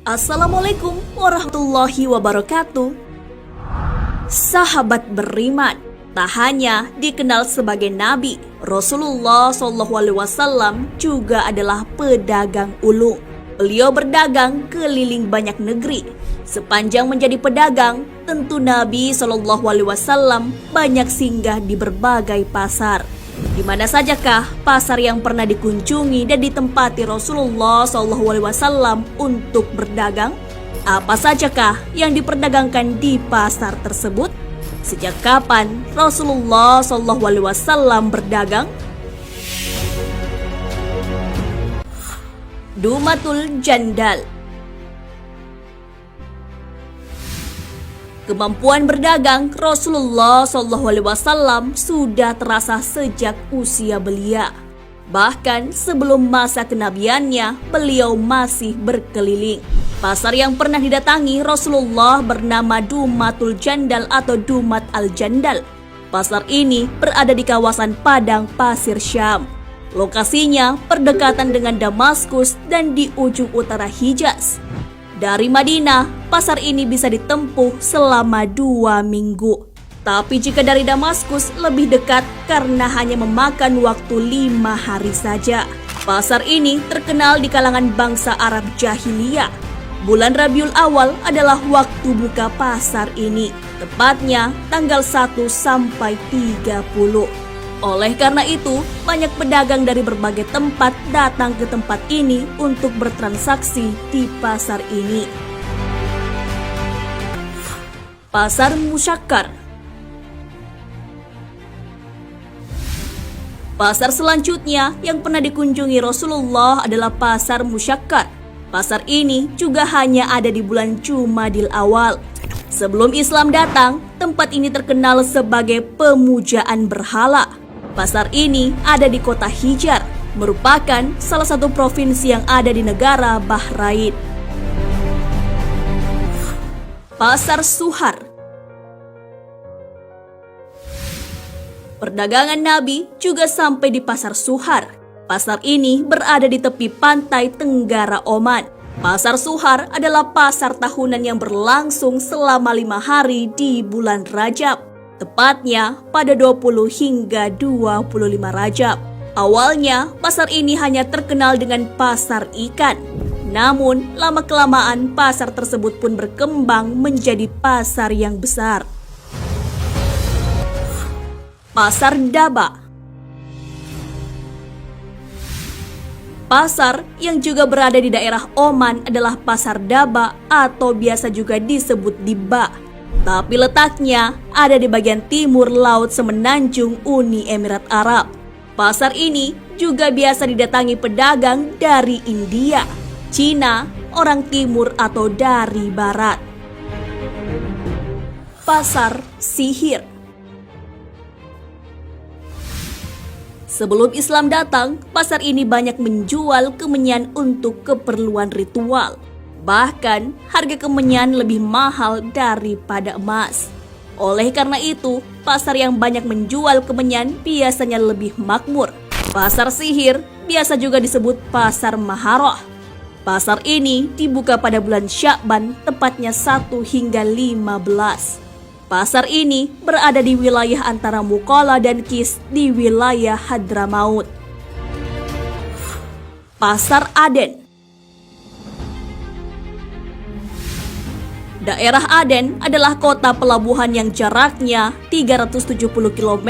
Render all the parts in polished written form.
Assalamualaikum warahmatullahi wabarakatuh. Sahabat beriman, tak hanya dikenal sebagai Nabi, Rasulullah SAW juga adalah pedagang ulung. Beliau berdagang keliling banyak negeri. Sepanjang menjadi pedagang, tentu Nabi SAW banyak singgah di berbagai pasar. Di mana sajakah pasar yang pernah dikunjungi dan ditempati Rasulullah SAW untuk berdagang? Apa sajakah yang diperdagangkan di pasar tersebut? Sejak kapan Rasulullah SAW berdagang? Dumatul Jandal. Kemampuan berdagang Rasulullah SAW sudah terasa sejak usia belia. Bahkan sebelum masa kenabiannya, beliau masih berkeliling. Pasar yang pernah didatangi Rasulullah bernama Dumatul Jandal atau Dumat Al-Jandal. Pasar ini berada di kawasan padang pasir Syam. Lokasinya berdekatan dengan Damaskus dan di ujung utara Hijaz. Dari Madinah, pasar ini bisa ditempuh selama 2 minggu. Tapi jika dari Damaskus lebih dekat karena hanya memakan waktu 5 hari saja. Pasar ini terkenal di kalangan bangsa Arab Jahiliyah. Bulan Rabiul Awal adalah waktu buka pasar ini, tepatnya tanggal 1 sampai 30. Oleh karena itu, banyak pedagang dari berbagai tempat datang ke tempat ini untuk bertransaksi di pasar ini. Pasar Musyakkar. Pasar selanjutnya yang pernah dikunjungi Rasulullah adalah Pasar Musyakkar. Pasar ini juga hanya ada di bulan Jumadil Awal. Sebelum Islam datang, tempat ini terkenal sebagai pemujaan berhala. Pasar ini ada di kota Hijar, merupakan salah satu provinsi yang ada di negara Bahrain. Pasar Suhar. Perdagangan Nabi juga sampai di Pasar Suhar. Pasar ini berada di tepi pantai Tenggara Oman. Pasar Suhar adalah pasar tahunan yang berlangsung selama 5 hari di bulan Rajab. Tepatnya pada 20 hingga 25 Rajab. Awalnya, pasar ini hanya terkenal dengan pasar ikan. Namun, lama-kelamaan pasar tersebut pun berkembang menjadi pasar yang besar. Pasar Daba. Pasar yang juga berada di daerah Oman adalah Pasar Daba atau biasa juga disebut Diba. Tapi letaknya ada di bagian timur Laut Semenanjung Uni Emirat Arab. Pasar ini juga biasa didatangi pedagang dari India, Cina, orang timur atau dari barat. Pasar Sihir. Sebelum Islam datang, pasar ini banyak menjual kemenyan untuk keperluan ritual. Bahkan, harga kemenyan lebih mahal daripada emas. Oleh karena itu, pasar yang banyak menjual kemenyan biasanya lebih makmur. Pasar Sihir biasa juga disebut Pasar Maharoh. Pasar ini dibuka pada bulan Sya'ban, tepatnya 1 hingga 15. Pasar ini berada di wilayah antara Muqalla dan Kis di wilayah Hadramaut. Pasar Aden. Daerah Aden adalah kota pelabuhan yang jaraknya 370 km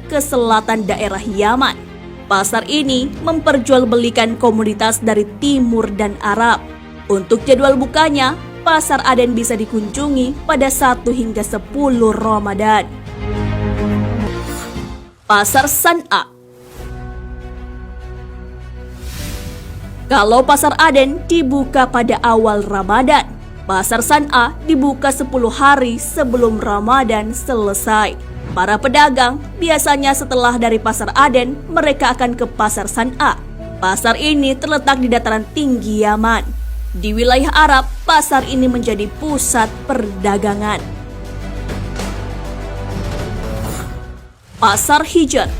ke selatan daerah Yaman. Pasar ini memperjualbelikan komoditas dari Timur dan Arab. Untuk jadwal bukanya, Pasar Aden bisa dikunjungi pada 1 hingga 10 Ramadan. Pasar San'a. Kalau Pasar Aden dibuka pada awal Ramadan, Pasar San'a dibuka 10 hari sebelum Ramadan selesai. Para pedagang biasanya setelah dari Pasar Aden, mereka akan ke Pasar San'a. Pasar ini terletak di dataran tinggi Yaman. Di wilayah Arab, pasar ini menjadi pusat perdagangan. Pasar Hijar.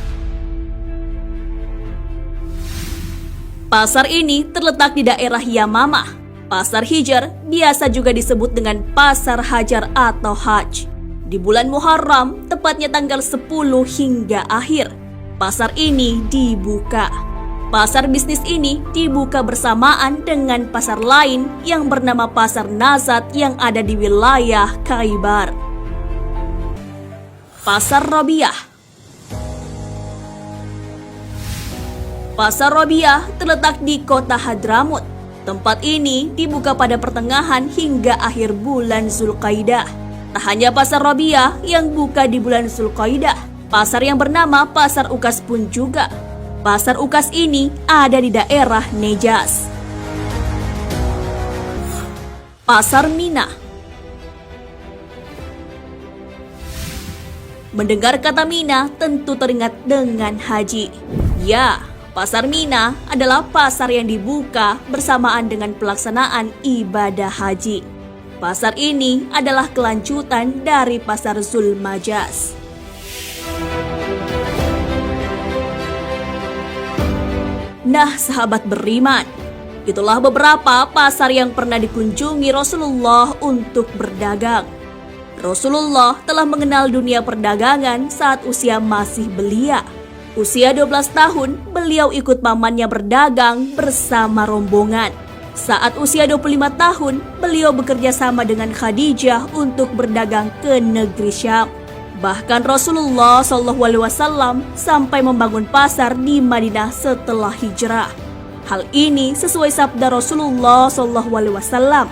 Pasar ini terletak di daerah Yamamah. Pasar Hijr biasa juga disebut dengan Pasar Hajar atau Hajj. Di bulan Muharram, tepatnya tanggal 10 hingga akhir, pasar ini dibuka. Pasar bisnis ini dibuka bersamaan dengan pasar lain yang bernama Pasar Nazat yang ada di wilayah Khaybar. Pasar Robiah. Pasar Robiah terletak di kota Hadramut. Tempat ini dibuka pada pertengahan hingga akhir bulan Zulqaidah. Tak hanya Pasar Robiah yang buka di bulan Zulqaidah, pasar yang bernama Pasar Ukas pun juga. Pasar Ukas ini ada di daerah Nejas. Pasar Mina. Mendengar kata Mina tentu teringat dengan haji. Ya, Pasar Mina adalah pasar yang dibuka bersamaan dengan pelaksanaan ibadah haji. Pasar ini adalah kelanjutan dari Pasar Zulmajas. Nah, sahabat beriman, itulah beberapa pasar yang pernah dikunjungi Rasulullah untuk berdagang. Rasulullah telah mengenal dunia perdagangan saat usia masih belia. Usia 12 tahun, beliau ikut pamannya berdagang bersama rombongan. Saat usia 25 tahun, beliau bekerja sama dengan Khadijah untuk berdagang ke negeri Syam. Bahkan Rasulullah SAW sampai membangun pasar di Madinah setelah hijrah. Hal ini sesuai sabda Rasulullah SAW.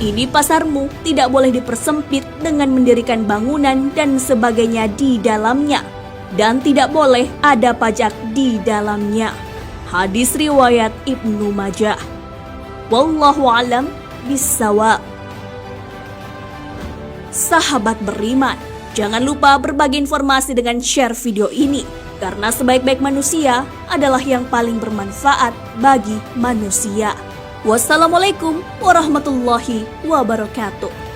Ini pasarmu tidak boleh dipersempit dengan mendirikan bangunan dan sebagainya di dalamnya. Dan tidak boleh ada pajak di dalamnya. Hadis riwayat Ibnu Majah. Wallahu a'lam bissawab. Sahabat beriman, jangan lupa berbagi informasi dengan share video ini, karena sebaik-baik manusia adalah yang paling bermanfaat bagi manusia. Wassalamualaikum warahmatullahi wabarakatuh.